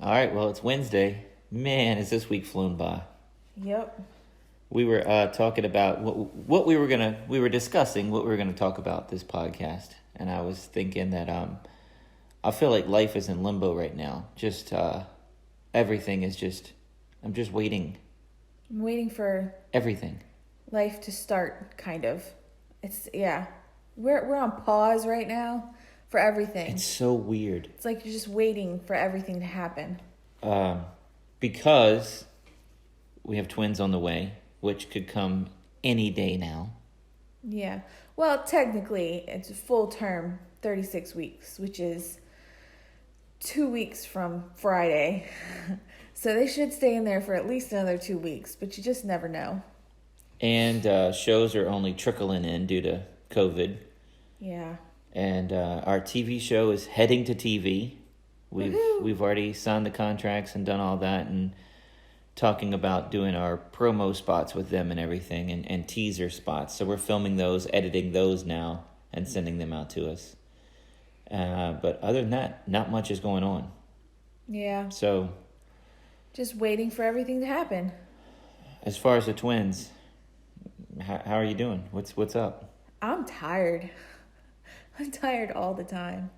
All right, well, it's Wednesday. Man, has this week flown by. Yep. We were talking about what we were discussing what we were gonna talk about this podcast, and I was thinking that I feel like life is in limbo right now. Just everything is just, I'm just waiting. I'm waiting for Everything. life to start, kind of. We're on pause right now for everything. It's so weird. It's like you're just waiting for everything to happen. Because we have twins on the way, which could come any day now. Yeah. Well, technically, it's a full term, 36 weeks, which is 2 weeks from Friday. So they should stay in there for at least another 2 weeks, but you just never know. And shows are only trickling in due to COVID. Yeah. And our TV show is heading to TV. Woohoo! We've already signed the contracts and done all that, and talking about doing our promo spots with them and everything, and teaser spots. So we're filming those, editing those now, and sending them out to us. But other than that, not much is going on. Yeah. So, Just waiting for everything to happen. as far as the twins, how are you doing? What's up? I'm tired. I'm tired all the time.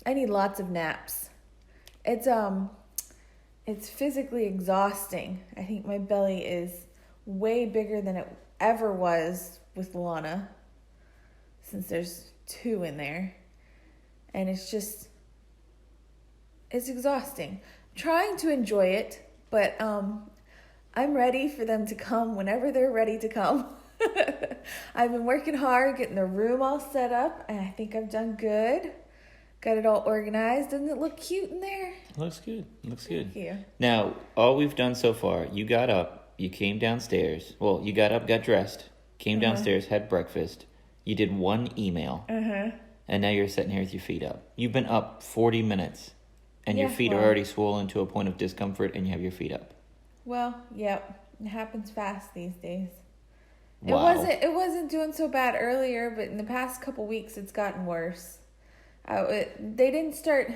I need lots of naps. It's physically exhausting. I think my belly is way bigger than it ever was with Lana, since there's 2 in there. And it's exhausting. I'm trying to enjoy it, but I'm ready for them to come whenever they're ready to come. I've been working hard, getting the room all set up, and I think I've done good. Got it all organized. Doesn't it look cute in there? Looks good. Looks good. Thank you. Now, all we've done so far, you got up, you came downstairs. Well, you got up, got dressed, came downstairs, had breakfast. You did 1 email. And now you're sitting here with your feet up. You've been up 40 minutes, and your feet are already swollen to a point of discomfort, and you have your feet up. Well, yep. It happens fast these days. Wow. It wasn't doing so bad earlier, but in the past couple weeks it's gotten worse. I didn't start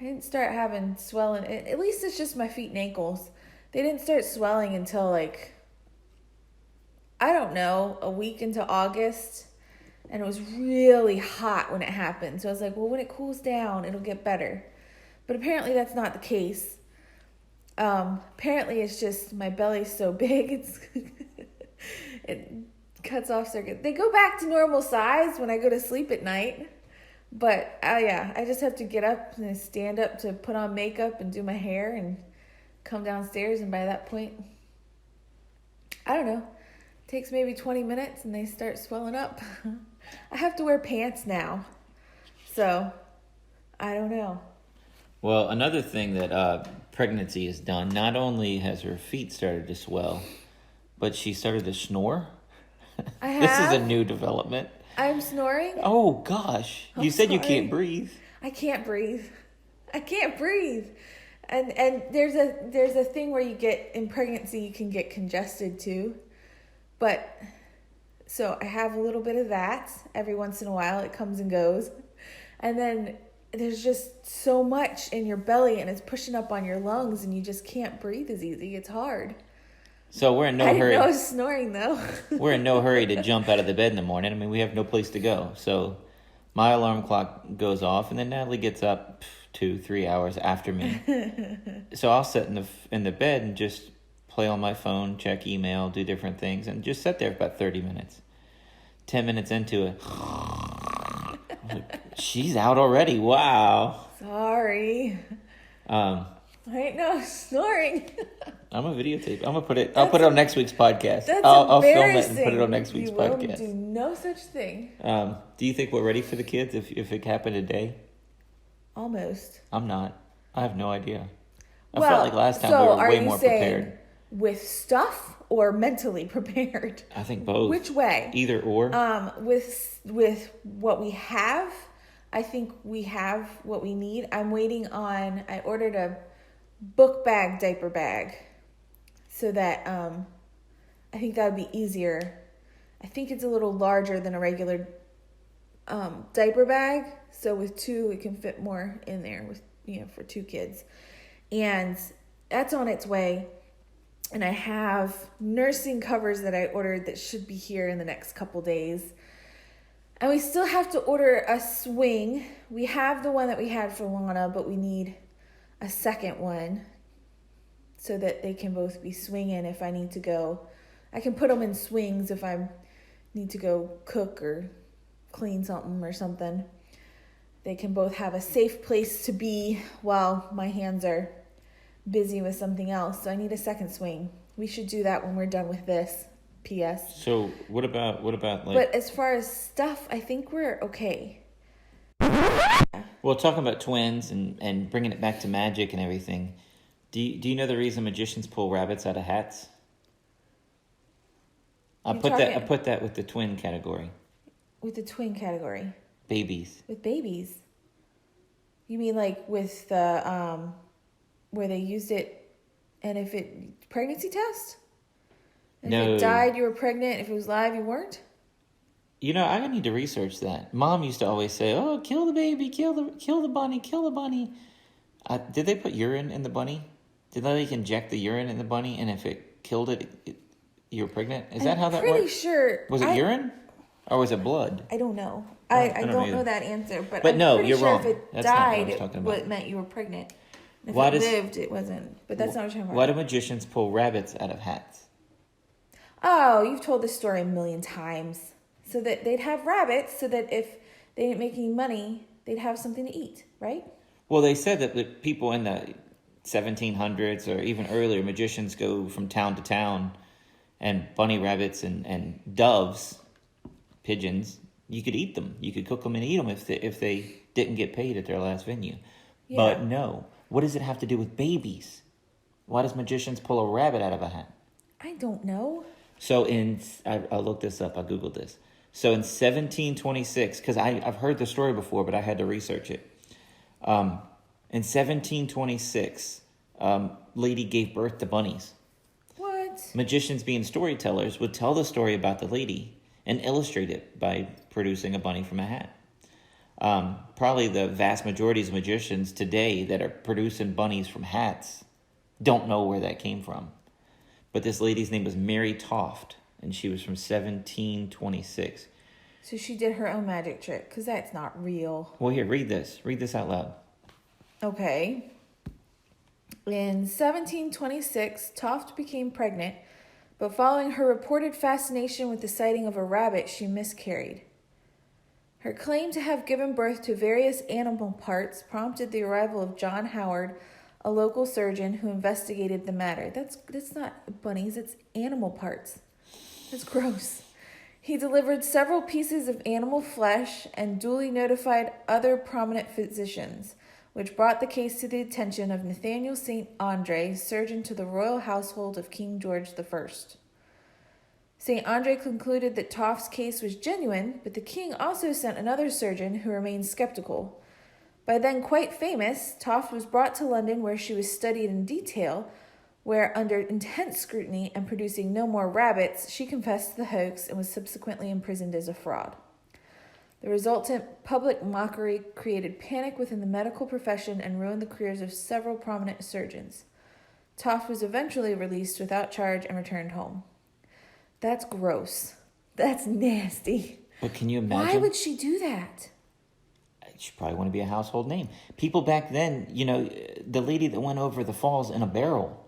having swelling. At least it's just my feet and ankles. They didn't start swelling until I don't know, a week into August. And it was really hot when it happened. So I was like, well, when it cools down, it'll get better. But apparently that's not the case. Apparently it's just my belly's so big, it cuts off circuit. They go back to normal size when I go to sleep at night. But I just have to get up and stand up to put on makeup and do my hair and come downstairs. And by that point, I don't know, it takes maybe 20 minutes and they start swelling up. I have to wear pants now. So, I don't know. Well, another thing that pregnancy has done, not only has her feet started to swell, but she started to snore. I have. This is a new development. I'm snoring. Oh, gosh. You said you can't breathe. I can't breathe. And there's a thing where you get, in pregnancy, you can get congested too. But, so I have a little bit of that. Every once in a while, it comes and goes. And then there's just so much in your belly and it's pushing up on your lungs and you just can't breathe as easy. It's hard. So we're in no I hurry. didn't know I was snoring though. We're in no hurry to jump out of the bed in the morning. I mean, we have no place to go. So my alarm clock goes off, and then Natalie gets up 2-3 hours after me. So I'll sit in the bed and just play on my phone, check email, do different things, and just sit there for about 30 minutes. 10 minutes into it, she's out already. Wow. Sorry. I ain't no snoring. I'm a videotape. I'll put it on next week's podcast. That's I'll film it and put it on next week's podcast. You will do no such thing. Do you think we're ready for the kids if it happened today? Almost. I'm not. I have no idea. I felt like last time we were way more prepared. With stuff or mentally prepared? I think both. Which way? Either or. With what we have, I think we have what we need. I'm waiting on. I ordered a book bag diaper bag, so that I think that would be easier. I think it's a little larger than a regular diaper bag, so with 2 it can fit more in there with for 2 kids. And that's on its way. And I have nursing covers that I ordered that should be here in the next couple days. And we still have to order a swing. We have the one that we had for Lana, but we need a second one so that they can both be swinging if I need to go. I can put them in swings if I need to go cook or clean something or something. They can both have a safe place to be while my hands are busy with something else. So I need a second swing. We should do that when we're done with this. P.S. So what about like? But as far as stuff, I think we're okay. Well, talking about twins and bringing it back to magic and everything. Do you know the reason magicians pull rabbits out of hats? I put that with the twin category. With the twin category. Babies. With babies. You mean like with the where they used it, and if it pregnancy test? If No. it died, you were pregnant. If it was live, you weren't? I need to research that. Mom used to always say, "Oh, kill the baby, kill the bunny, kill the bunny." Did they put urine in the bunny? Did they inject the urine in the bunny, and if it killed it, you were pregnant? Is that how that worked? I'm pretty sure. Was it urine, or was it blood? I don't know. I I don't don't either. know that answer. But I'm no, pretty you're sure wrong. if it That's not what I died, was talking about. it meant you were pregnant. If Why it does- lived, it wasn't. But that's not what you're talking Why about. do magicians pull rabbits out of hats? Oh, you've told this story a million times. So that they'd have rabbits, so that if they didn't make any money, they'd have something to eat, right? Well, they said that the people in the 1700s or even earlier, magicians go from town to town, and bunny rabbits and doves, pigeons, you could eat them. You could cook them and eat them if they didn't get paid at their last venue. Yeah. But no, what does it have to do with babies? Why does magicians pull a rabbit out of a hat? I don't know. So I looked this up. I Googled this. So in 1726, because I've heard the story before, but I had to research it. In 1726, lady gave birth to bunnies. What? Magicians, being storytellers, would tell the story about the lady and illustrate it by producing a bunny from a hat. Probably the vast majority of magicians today that are producing bunnies from hats don't know where that came from. But this lady's name was Mary Toft, and she was from 1726. So she did her own magic trick, because that's not real. Well, here, read this. Read this out loud. Okay. In 1726, Toft became pregnant, but following her reported fascination with the sighting of a rabbit, she miscarried. Her claim to have given birth to various animal parts prompted the arrival of John Howard, a local surgeon who investigated the matter. That's not bunnies, it's animal parts. That's gross. He delivered several pieces of animal flesh and duly notified other prominent physicians, which brought the case to the attention of Nathaniel St. Andre, surgeon to the royal household of King George I. St. Andre concluded that Toft's case was genuine, but the king also sent another surgeon who remained skeptical. By then quite famous, Toft was brought to London, where she was studied in detail, where under intense scrutiny and producing no more rabbits, she confessed to the hoax and was subsequently imprisoned as a fraud. The resultant public mockery created panic within the medical profession and ruined the careers of several prominent surgeons. Toft was eventually released without charge and returned home. That's gross. That's nasty. But can you imagine? Why would she do that? She probably want to be a household name. People back then, the lady that went over the falls in a barrel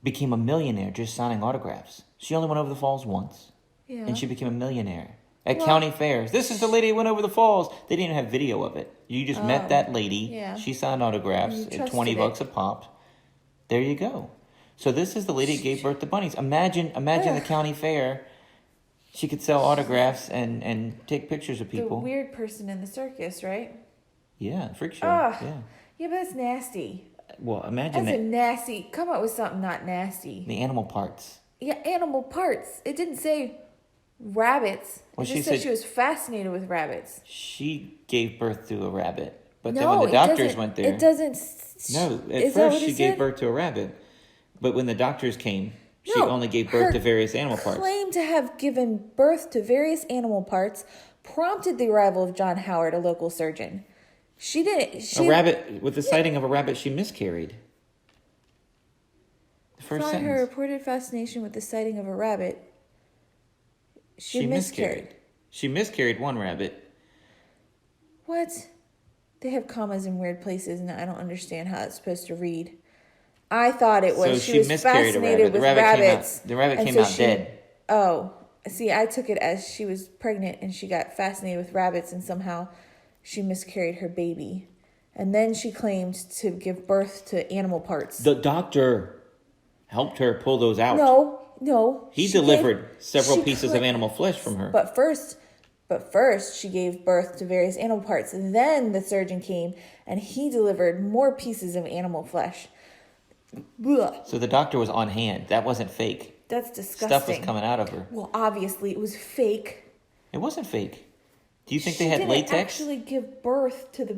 became a millionaire just signing autographs. She only went over the falls once. Yeah. And she became a millionaire. At county fairs. This is the lady who went over the falls. They didn't have video of it. You just met that lady. Yeah. She signed autographs You at trusted $20 a pop. There you go. So this is the lady who gave birth to bunnies. Imagine the county fair. She could sell autographs and take pictures of people. The weird person in the circus, right? Yeah, freak show. Ugh. Yeah. Yeah, but that's nasty. Well, imagine That's that. a nasty. Come up with something not nasty. The animal parts. Yeah, animal parts. It didn't say rabbits. Well, It she just said said- she was fascinated with rabbits. She gave birth to a rabbit. But then No, when the it doctors doesn't- went there. It doesn't. No, at Is that first what she it gave said? birth to a rabbit. But when the doctors came, she No, only gave birth her to various animal parts. Claim to have given birth to various animal parts prompted the arrival of John Howard, a local surgeon. She didn't. A rabbit, with the sighting of a rabbit, she miscarried. The first Upon her sentence. reported fascination with the sighting of a rabbit, she miscarried. She miscarried one rabbit. What? They have commas in weird places, and I don't understand how it's supposed to read. I thought it was So she was miscarried fascinated with rabbits. The rabbit and came so out dead. Oh, see, I took it as she was pregnant and she got fascinated with rabbits, and somehow she miscarried her baby. And then she claimed to give birth to animal parts. The doctor helped her pull those out. No. He delivered several pieces of animal flesh from her. But first, she gave birth to various animal parts. And then the surgeon came and he delivered more pieces of animal flesh. Ugh. So the doctor was on hand. That wasn't fake. That's disgusting. Stuff was coming out of her. Well, obviously, it was fake. It wasn't fake. Do you think She they had didn't latex? actually give birth to the...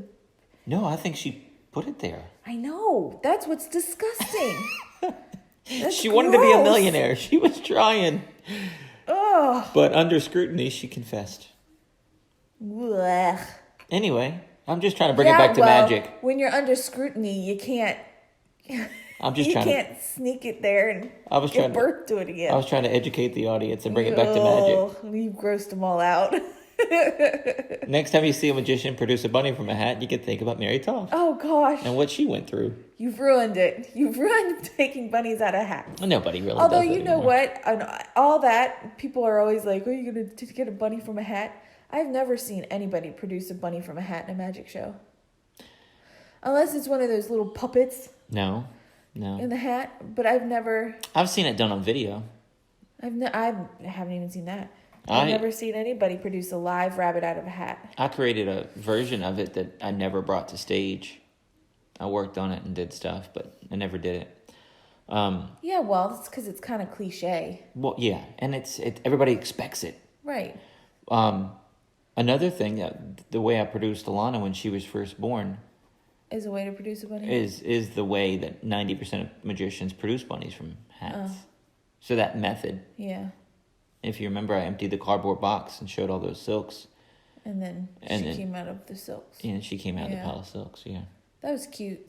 No, I think she put it there. I know. That's what's disgusting. That's She wanted to be a gross. millionaire. She was trying. Ugh. But under scrutiny, she confessed. Ugh. Anyway, I'm just trying to bring it back to magic. When you're under scrutiny, you can't... I'm just you trying can't sneak it there and I was give trying to- birth to it again. I was trying to educate the audience and bring it back to magic. You grossed them all out. Next time you see a magician produce a bunny from a hat, you can think about Mary Toff Oh, gosh. and what she went through. You've ruined it. You've ruined taking bunnies out of hats. Nobody really Although, does that you know anymore. what? On all that, people are always like, are you going to get a bunny from a hat? I've never seen anybody produce a bunny from a hat in a magic show. Unless it's one of those little puppets No. in the hat. But I've never... I've seen it done on video. I haven't even seen that. I've never seen anybody produce a live rabbit out of a hat. I created a version of it that I never brought to stage. I worked on it and did stuff, but I never did it. Yeah, well, that's because it's kind of cliche. Well, yeah, and everybody expects it. Right. Another thing, the way I produced Alana when she was first born Is a way to produce a bunny? is the way that 90% of magicians produce bunnies from hats. So that method, Yeah. if you remember, I emptied the cardboard box and showed all those silks. And then she came out of the silks. And she came out of the Yeah. pile of silks, yeah. That was cute.